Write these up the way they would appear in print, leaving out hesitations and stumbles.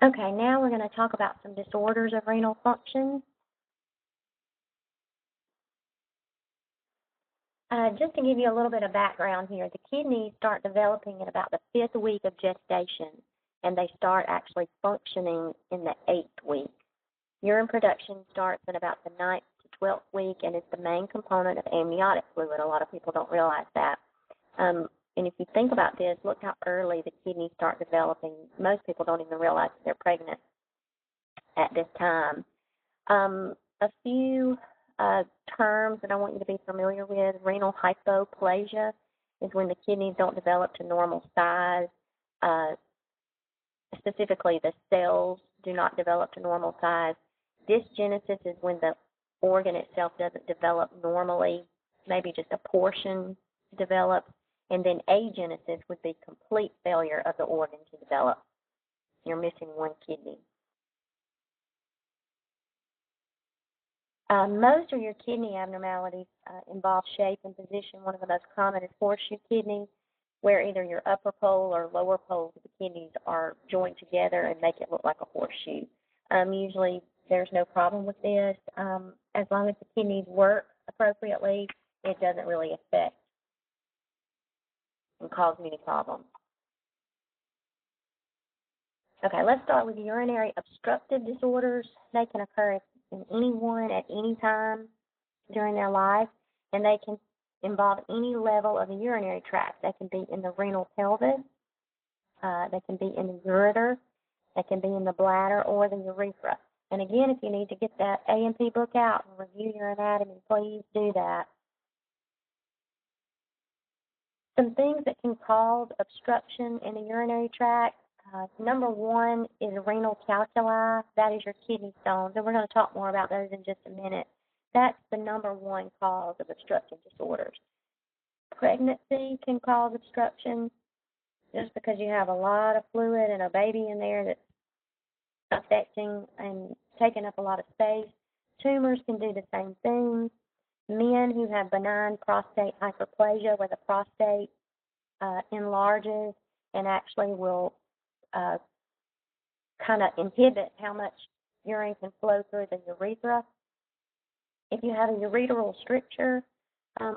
Okay, now we're going to talk about some disorders of renal function. Just to give you a little bit of background here, the kidneys start developing in about the 5th week of gestation, and they start actually functioning in the 8th week. Urine production starts in about the 9th to 12th week, and it's the main component of amniotic fluid. A lot of people don't realize that. And if you think about this, look how early the kidneys start developing. Most people don't even realize that they're pregnant at this time. A few terms that I want you to be familiar with. Renal hypoplasia is when the kidneys don't develop to normal size. Specifically, the cells do not develop to normal size. Dysgenesis is when the organ itself doesn't develop normally, maybe just a portion develops. And then agenesis would be complete failure of the organ to develop. You're missing one kidney. Most of your kidney abnormalities involve shape and position. One of the most common is horseshoe kidney, where either your upper pole or lower poles of the kidneys are joined together and make it look like a horseshoe. Usually there's no problem with this. As long as the kidneys work appropriately, it doesn't really affect and cause many problems. Okay, let's start with urinary obstructive disorders. They can occur in anyone at any time during their life, and they can involve any level of the urinary tract. They can be in the renal pelvis, they can be in the ureter, they can be in the bladder or the urethra. And again, if you need to get that A&P book out and review your anatomy, please do that. Some things that can cause obstruction in the urinary tract. Number one is renal calculi. That is your kidney stones, and we're going to talk more about those in just a minute. That's the number one cause of obstructive disorders. Pregnancy can cause obstruction just because you have a lot of fluid and a baby in there that's affecting and taking up a lot of space. Tumors can do the same thing. Men who have benign prostate hyperplasia, where the prostate enlarges and actually will kind of inhibit how much urine can flow through the urethra. If you have a ureteral stricture,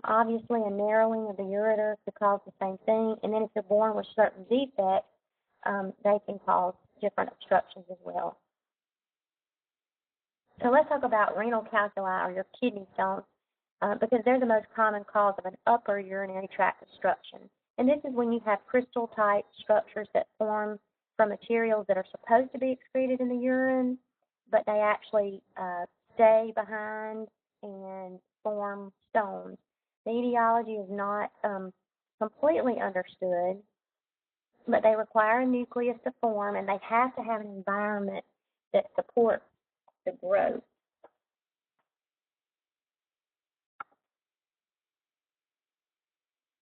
obviously a narrowing of the ureter could cause the same thing. And then if you're born with certain defects, they can cause different obstructions as well. So let's talk about renal calculi, or your kidney stones, because they're the most common cause of an upper urinary tract obstruction. And this is when you have crystal-type structures that form from materials that are supposed to be excreted in the urine, but they actually stay behind and form stones. The etiology is not completely understood, but they require a nucleus to form, and they have to have an environment that supports the growth.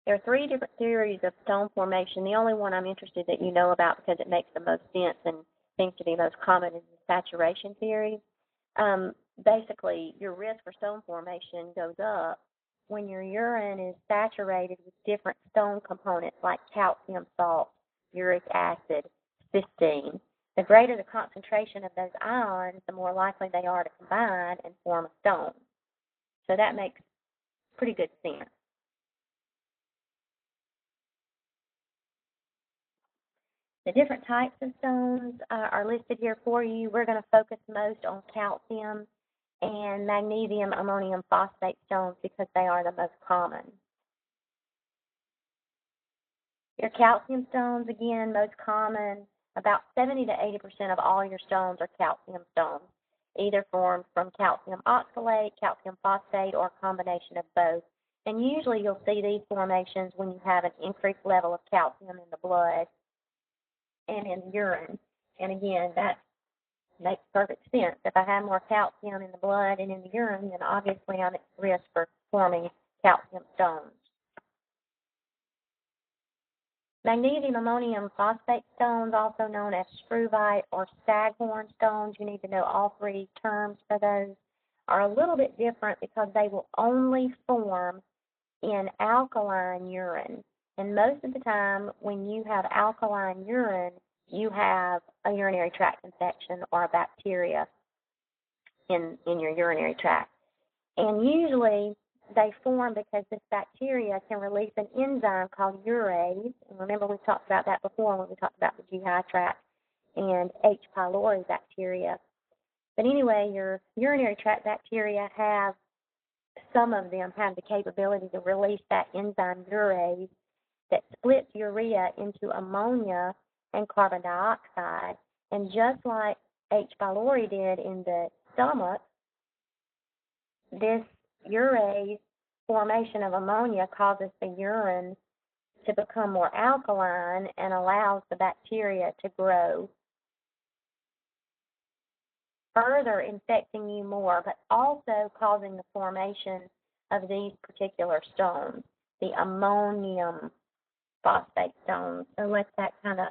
There are 3 different theories of stone formation. The only one I'm interested that you know about because it makes the most sense and seems to be most common is the saturation theory. Basically, your risk for stone formation goes up when your urine is saturated with different stone components like calcium salt, uric acid, cysteine. The greater the concentration of those ions, the more likely they are to combine and form a stone. So that makes pretty good sense. The different types of stones are listed here for you. We're going to focus most on calcium and magnesium ammonium phosphate stones because they are the most common. Your calcium stones, again, most common. About 70 to 80% of all your stones are calcium stones, either formed from calcium oxalate, calcium phosphate, or a combination of both. And usually you'll see these formations when you have an increased level of calcium in the blood and in the urine. And again, that makes perfect sense. If I have more calcium in the blood and in the urine, then obviously I'm at risk for forming calcium stones. Magnesium ammonium phosphate stones, also known as struvite or staghorn stones, you need to know all 3 terms for those, are a little bit different because they will only form in alkaline urine. And most of the time, when you have alkaline urine, you have a urinary tract infection or a bacteria in your urinary tract. And usually they form because this bacteria can release an enzyme called urease. And remember, we talked about that before when we talked about the GI tract and H. pylori bacteria. But anyway, your urinary tract bacteria have, some of them have the capability to release that enzyme urease that splits urea into ammonia and carbon dioxide. And just like H. pylori did in the stomach, this urease formation of ammonia causes the urine to become more alkaline and allows the bacteria to grow, further infecting you more, but also causing the formation of these particular stones, the ammonium phosphate stones. So let that kind of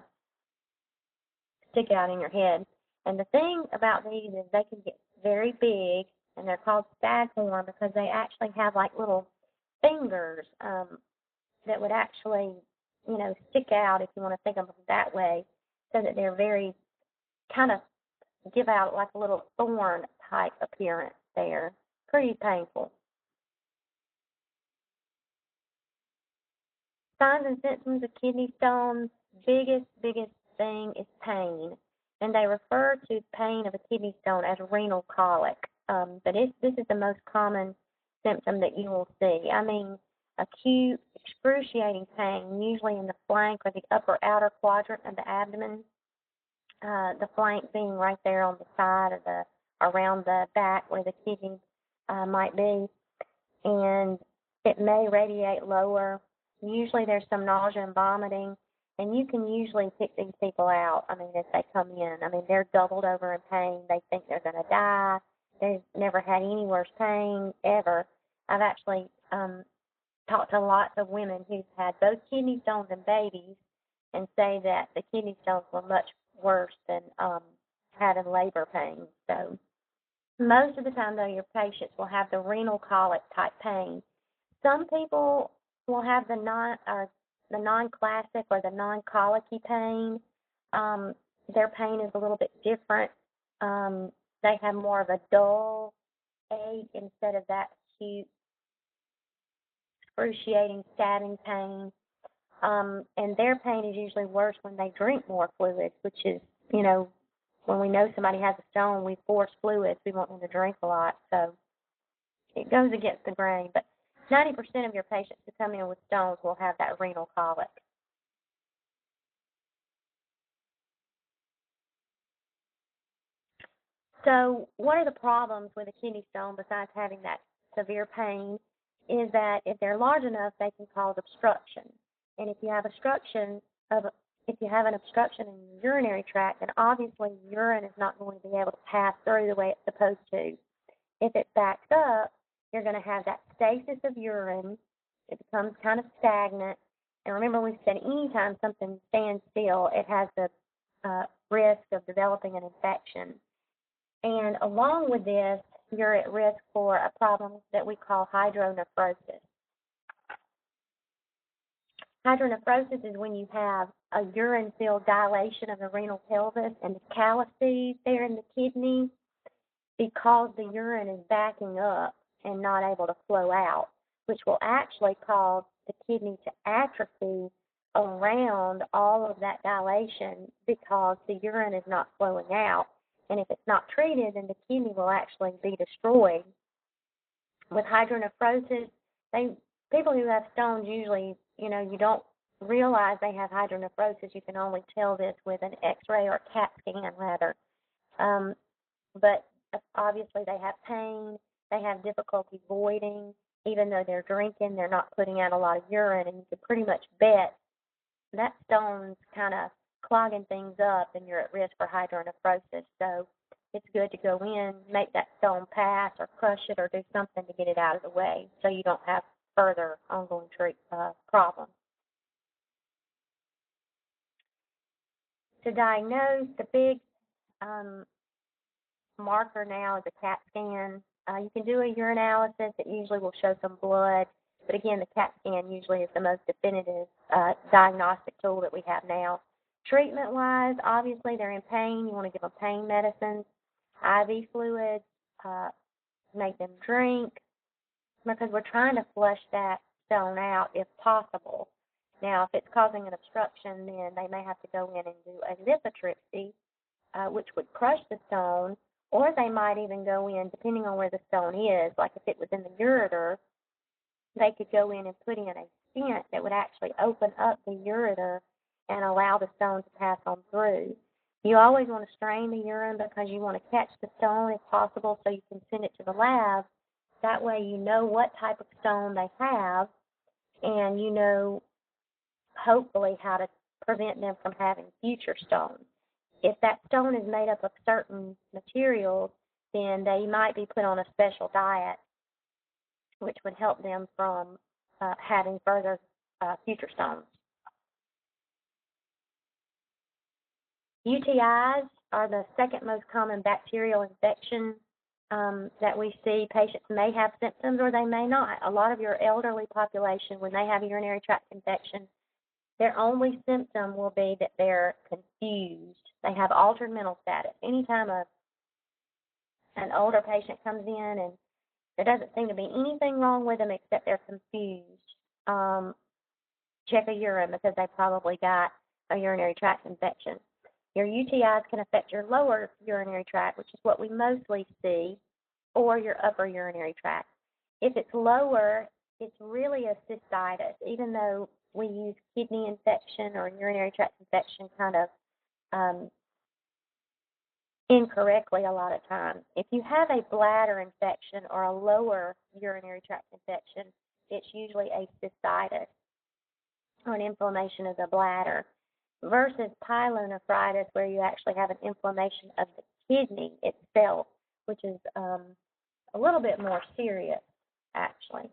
stick out in your head. And the thing about these is they can get very big, and they're called staghorn because they actually have like little fingers that would actually, stick out, if you want to think of them that way, so that they're very kind of give out like a little thorn type appearance there. Pretty painful. Signs and symptoms of kidney stones, biggest thing is pain. And they refer to pain of a kidney stone as renal colic. But this is the most common symptom that you will see. I mean, acute, excruciating pain, usually in the flank or the upper outer quadrant of the abdomen. The flank being right there on the side or around the back where the kidney might be. And it may radiate lower. Usually there's some nausea and vomiting, and you can usually pick these people out, as they come in. They're doubled over in pain. They think they're going to die. They've never had any worse pain ever. I've actually talked to lots of women who've had both kidney stones and babies and say that the kidney stones were much worse than having labor pain. So most of the time, though, your patients will have the renal colic type pain. Some people will have the non-classic or the non-colicky pain. Their pain is a little bit different. They have more of a dull ache instead of that acute, excruciating, stabbing pain. And their pain is usually worse when they drink more fluids, which is, when we know somebody has a stone, we force fluids. We want them to drink a lot. So it goes against the grain. But 90% of your patients who come in with stones will have that renal colic. So what are the problems with a kidney stone besides having that severe pain is that if they're large enough, they can cause obstruction. And if you have an obstruction in your urinary tract, then obviously urine is not going to be able to pass through the way it's supposed to. If it backs up, you're going to have that stasis of urine. It becomes kind of stagnant. And remember, we said anytime something stands still, it has the risk of developing an infection. And along with this, you're at risk for a problem that we call hydronephrosis. Hydronephrosis is when you have a urine-filled dilation of the renal pelvis and the calyces there in the kidney because the urine is backing up and not able to flow out, which will actually cause the kidney to atrophy around all of that dilation because the urine is not flowing out. And if it's not treated, then the kidney will actually be destroyed. With hydronephrosis, people who have stones usually, you don't realize they have hydronephrosis. You can only tell this with an X-ray or CAT scan, rather. But obviously they have pain. They have difficulty voiding. Even though they're drinking, they're not putting out a lot of urine, and you can pretty much bet that stone's kind of clogging things up, and you're at risk for hydronephrosis. So it's good to go in, make that stone pass, or crush it, or do something to get it out of the way so you don't have further ongoing problems. To diagnose, the big marker now is a CAT scan. You can do a urinalysis. It usually will show some blood. But again, the CAT scan usually is the most definitive diagnostic tool that we have now Treatment-wise, obviously they're in pain. You want to give them pain medicines, IV fluids, make them drink, because we're trying to flush that stone out if possible. Now, if it's causing an obstruction, then they may have to go in and do a lithotripsy, which would crush the stone, or they might even go in, depending on where the stone is, like if it was in the ureter, they could go in and put in a stent that would actually open up the ureter and allow the stone to pass on through. You always want to strain the urine because you want to catch the stone if possible so you can send it to the lab. That way you know what type of stone they have, and you know hopefully how to prevent them from having future stones. If that stone is made up of certain materials, then they might be put on a special diet, which would help them from having further future stones. UTIs are the second most common bacterial infection that we see. Patients may have symptoms or they may not. A lot of your elderly population, when they have a urinary tract infection, their only symptom will be that they're confused. They have altered mental status. Anytime an older patient comes in and there doesn't seem to be anything wrong with them except they're confused, check a urine because they probably got a urinary tract infection. Your UTIs can affect your lower urinary tract, which is what we mostly see, or your upper urinary tract. If it's lower, it's really a cystitis, even though we use kidney infection or urinary tract infection kind of incorrectly a lot of times. If you have a bladder infection or a lower urinary tract infection, it's usually a cystitis or an inflammation of the bladder, versus pyelonephritis, where you actually have an inflammation of the kidney itself, which is a little bit more serious, actually.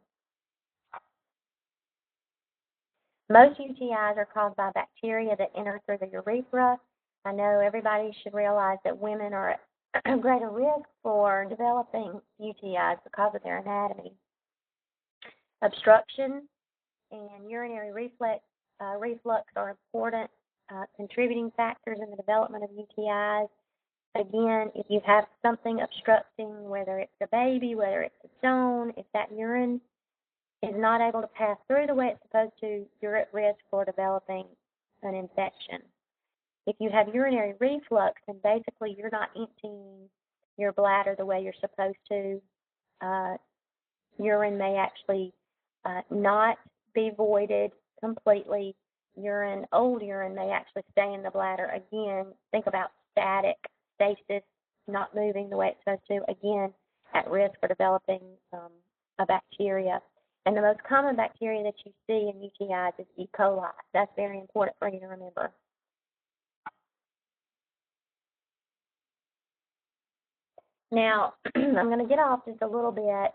Most UTIs are caused by bacteria that enter through the urethra. I know everybody should realize that women are at greater risk for developing UTIs because of their anatomy. Obstruction and urinary reflux are important contributing factors in the development of UTIs. Again, if you have something obstructing, whether it's a baby, whether it's a stone, if that urine is not able to pass through the way it's supposed to, you're at risk for developing an infection. If you have urinary reflux, then basically you're not emptying your bladder the way you're supposed to. Urine may actually not be voided completely. Old urine may actually stay in the bladder. Again, think about stasis, not moving the way it's supposed to. Again, at risk for developing a bacteria. And the most common bacteria that you see in UTIs is E. coli. That's very important for you to remember. Now, I'm going to get off just a little bit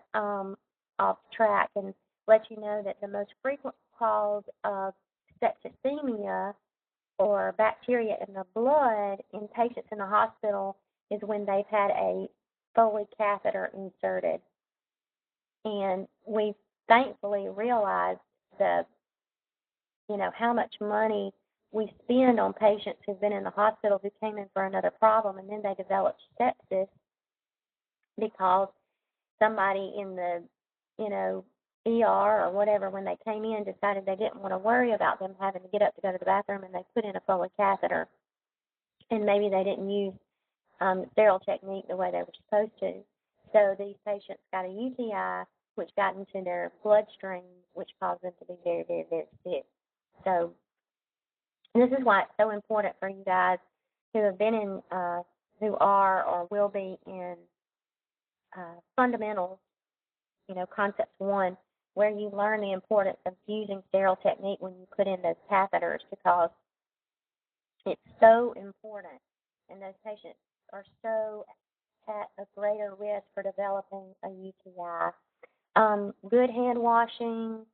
off track and let you know that the most frequent cause of septicemia or bacteria in the blood in patients in the hospital is when they've had a Foley catheter inserted. And we thankfully realized how much money we spend on patients who've been in the hospital who came in for another problem and then they developed sepsis because somebody in the, ER or whatever, when they came in, decided they didn't want to worry about them having to get up to go to the bathroom, and they put in a Foley catheter. And maybe they didn't use sterile technique the way they were supposed to. So these patients got a UTI, which got into their bloodstream, which caused them to be very, very, very sick. So this is why it's so important for you guys who have been in, who are or will be in fundamentals, concept 1, where you learn the importance of using sterile technique when you put in those catheters, because it's so important, and those patients are so at a greater risk for developing a UTI. Good hand washing,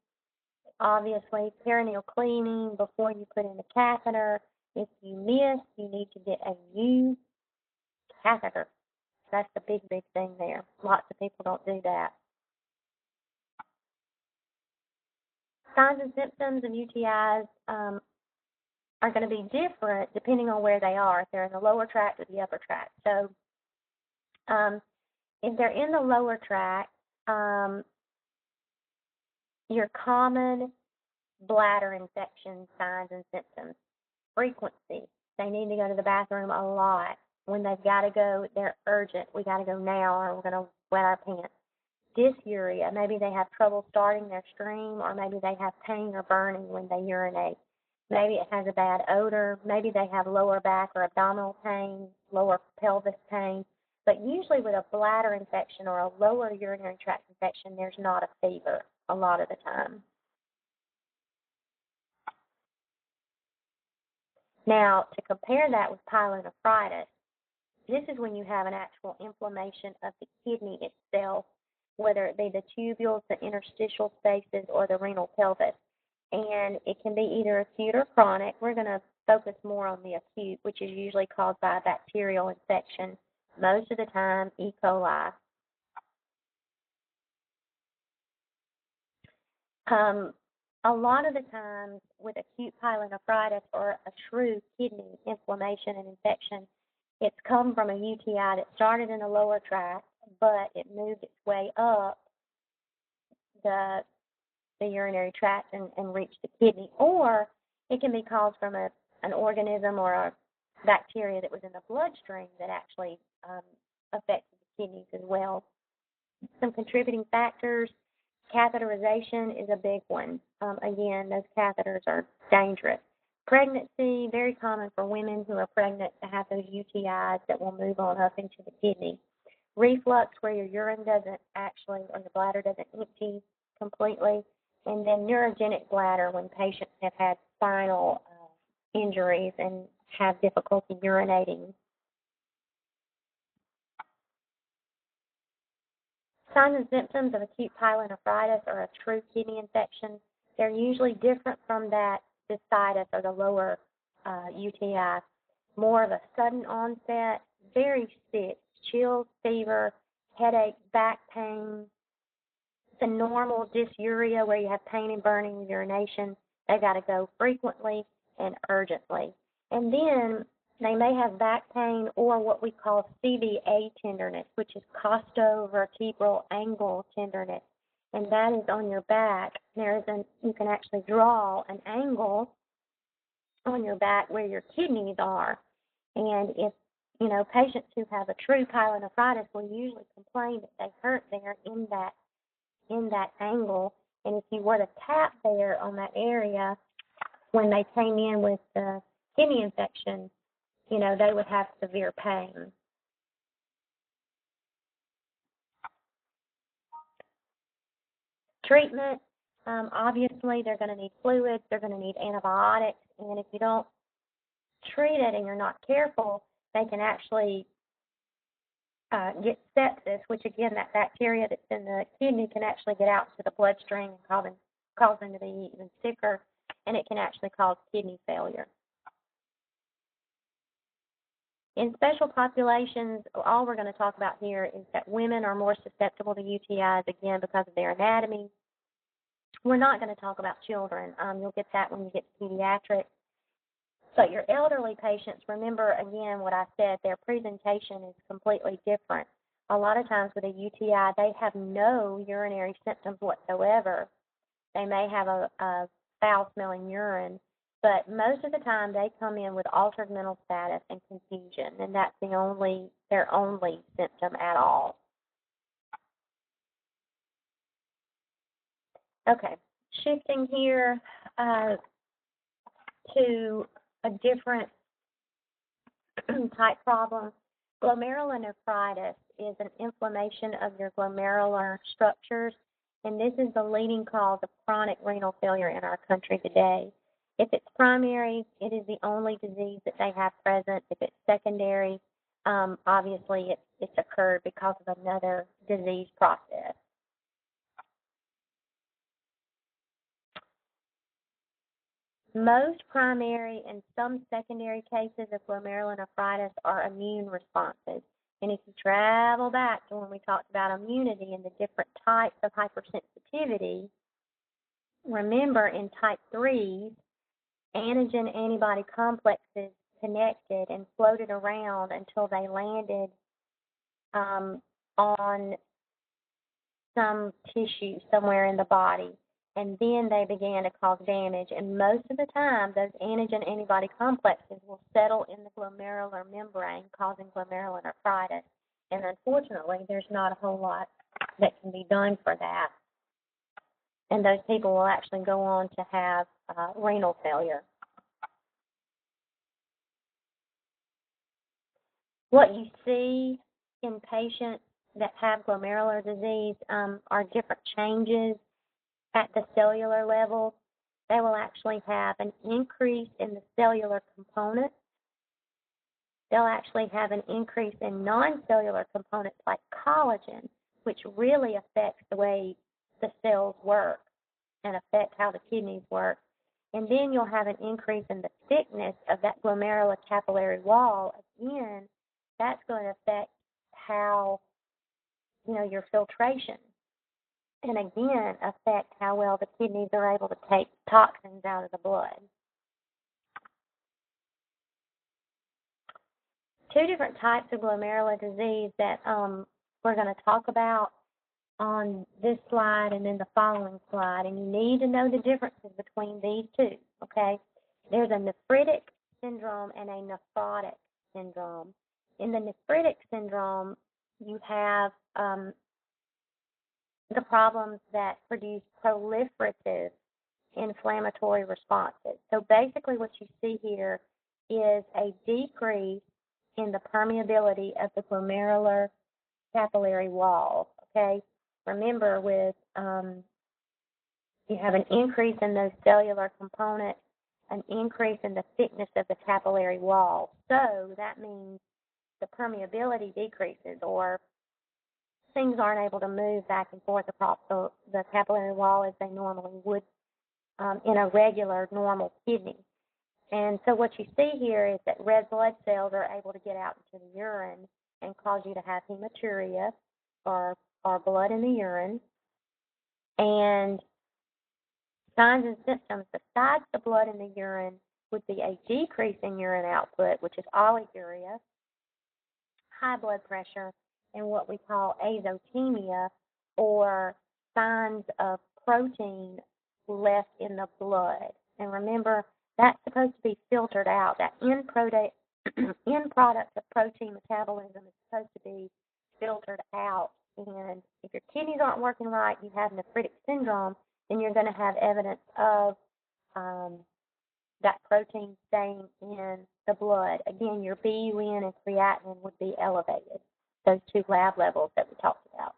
obviously, perineal cleaning before you put in the catheter. If you miss, you need to get a new catheter. That's the big, big thing there. Lots of people don't do that. Signs and symptoms of UTIs, are going to be different depending on where they are, if they're in the lower tract or the upper tract. So if they're in the lower tract, your common bladder infection signs and symptoms: frequency. They need to go to the bathroom a lot. When they've got to go, they're urgent. We got to go now or we're going to wet our pants. Dysuria. Maybe they have trouble starting their stream, or maybe they have pain or burning when they urinate. Maybe it has a bad odor. Maybe they have lower back or abdominal pain, lower pelvis pain. But usually with a bladder infection or a lower urinary tract infection, there's not a fever a lot of the time. Now, to compare that with pyelonephritis, this is when you have an actual inflammation of the kidney itself, whether it be the tubules, the interstitial spaces, or the renal pelvis. And it can be either acute or chronic. We're going to focus more on the acute, which is usually caused by a bacterial infection, most of the time E. coli. A lot of the times with acute pyelonephritis or a true kidney inflammation and infection, it's come from a UTI that started in the lower tract, but it moved its way up the urinary tract and reached the kidney. Or it can be caused from an organism or a bacteria that was in the bloodstream that actually affected the kidneys as well. Some contributing factors: catheterization is a big one. Again, those catheters are dangerous. Pregnancy, very common for women who are pregnant to have those UTIs that will move on up into the kidney. Reflux, where your urine doesn't actually, or your bladder doesn't empty completely. And then neurogenic bladder, when patients have had spinal injuries and have difficulty urinating. Signs and symptoms of acute pyelonephritis or a true kidney infection, they're usually different from that cystitis or the lower UTI. More of a sudden onset, very sick, chills, fever, headache, back pain, the normal dysuria where you have pain and burning with urination. They've got to go frequently and urgently. And then they may have back pain or what we call CVA tenderness, which is costovertebral angle tenderness, and that is on your back. You can actually draw an angle on your back where your kidneys are. And if patients who have a true pyelonephritis will usually complain that they hurt there in that angle. And if you were to tap there on that area when they came in with the kidney infection, they would have severe pain. Treatment, obviously they're going to need fluids, they're going to need antibiotics, and if you don't treat it and you're not careful, they can actually get sepsis, which again, that bacteria that's in the kidney can actually get out to the bloodstream and cause them to be even sicker, and it can actually cause kidney failure. In special populations, all we're going to talk about here is that women are more susceptible to UTIs, again, because of their anatomy. We're not going to talk about children. You'll get that when you get to pediatrics. But your elderly patients, remember, again, what I said, their presentation is completely different. A lot of times with a UTI, they have no urinary symptoms whatsoever. They may have a foul-smelling urine, but most of the time they come in with altered mental status and confusion, and that's their only symptom at all. Okay, shifting here to a different type problem. Glomerulonephritis is an inflammation of your glomerular structures, and this is the leading cause of chronic renal failure in our country today. If it's primary, it is the only disease that they have present. If it's secondary, obviously it's occurred because of another disease process. Most primary and some secondary cases of glomerulonephritis are immune responses. And if you travel back to when we talked about immunity and the different types of hypersensitivity, remember in type 3s, antigen-antibody complexes connected and floated around until they landed on some tissue somewhere in the body, and then they began to cause damage. And most of the time, those antigen-antibody complexes will settle in the glomerular membrane, causing glomerulonephritis. And unfortunately, there's not a whole lot that can be done for that. And those people will actually go on to have renal failure. What you see in patients that have glomerular disease are different changes at the cellular level. They will actually have an increase in the cellular components. They'll actually have an increase in non-cellular components like collagen, which really affects the way the cells work and affect how the kidneys work. And then you'll have an increase in the thickness of that glomerular capillary wall. Again, that's going to affect how, your filtration, and again, affect how well the kidneys are able to take toxins out of the blood. Two different types of glomerular disease that we're going to talk about on this slide and then the following slide, and you need to know the differences between these two, okay? There's a nephritic syndrome and a nephrotic syndrome. In the nephritic syndrome, you have the problems that produce proliferative inflammatory responses. So basically what you see here is a decrease in the permeability of the glomerular capillary wall, okay? Remember, with you have an increase in those cellular components, an increase in the thickness of the capillary wall. So that means the permeability decreases, or things aren't able to move back and forth across the capillary wall as they normally would in a regular, normal kidney. And so what you see here is that red blood cells are able to get out into the urine and cause you to have hematuria, or blood in the urine. And signs and symptoms besides the blood in the urine would be a decrease in urine output, which is oliguria, high blood pressure, and what we call azotemia, or signs of protein left in the blood. And remember, that's supposed to be filtered out. That end product of protein metabolism is supposed to be filtered out. And if your kidneys aren't working right, you have nephritic syndrome, then you're going to have evidence of that protein staying in the blood. Again, your BUN and creatinine would be elevated, those two lab levels that we talked about.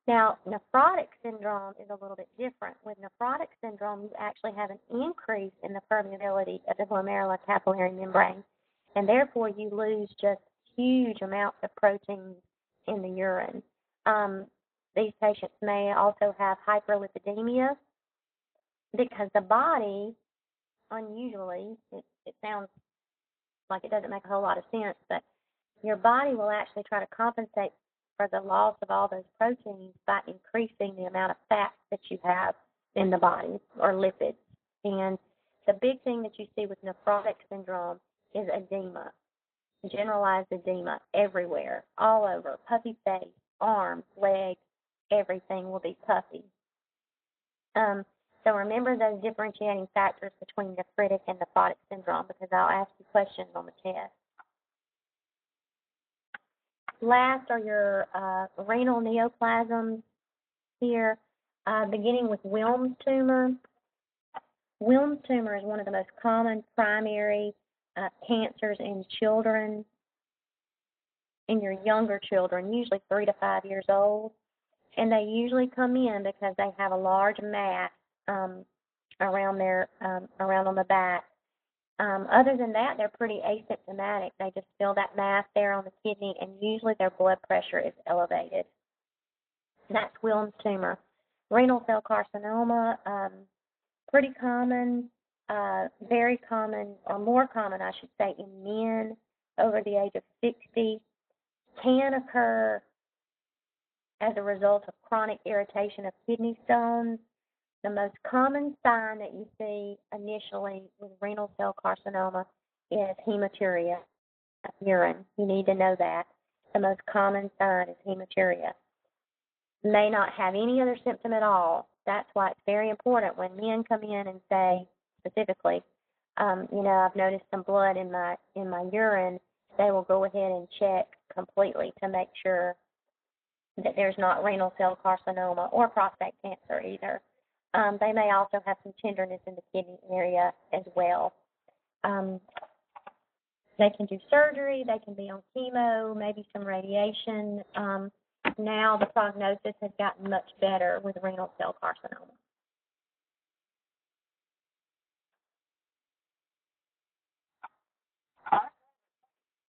Now, nephrotic syndrome is a little bit different. With nephrotic syndrome, you actually have an increase in the permeability of the glomerular capillary membrane, and therefore you lose just huge amounts of proteins in the urine. These patients may also have hyperlipidemia because the body, unusually, it sounds like it doesn't make a whole lot of sense, but your body will actually try to compensate for the loss of all those proteins by increasing the amount of fat that you have in the body, or lipids. And the big thing that you see with nephrotic syndrome is edema, generalized edema everywhere, all over, puffy face, arms, legs, everything will be puffy. So remember those differentiating factors between nephritic and nephrotic syndrome, because I'll ask you questions on the test. Last are your renal neoplasms here, beginning with Wilms tumor. Wilms tumor is one of the most common primary cancers in children, in your younger children, usually 3 to 5 years old. And they usually come in because they have a large mass around on the back. Other than that, they're pretty asymptomatic. They just feel that mass there on the kidney, and usually their blood pressure is elevated. That's Wilms tumor. Renal cell carcinoma, pretty common, very common, or more common, I should say, in men over the age of 60. Can occur as a result of chronic irritation of kidney stones. The most common sign that you see initially with renal cell carcinoma is hematuria, urine. You need to know that. The most common sign is hematuria. May not have any other symptom at all. That's why it's very important when men come in and say specifically, I've noticed some blood in my urine, they will go ahead and check completely to make sure that there's not renal cell carcinoma or prostate cancer either. They may also have some tenderness in the kidney area as well. They can do surgery, they can be on chemo, maybe some radiation. Now the prognosis has gotten much better with renal cell carcinoma.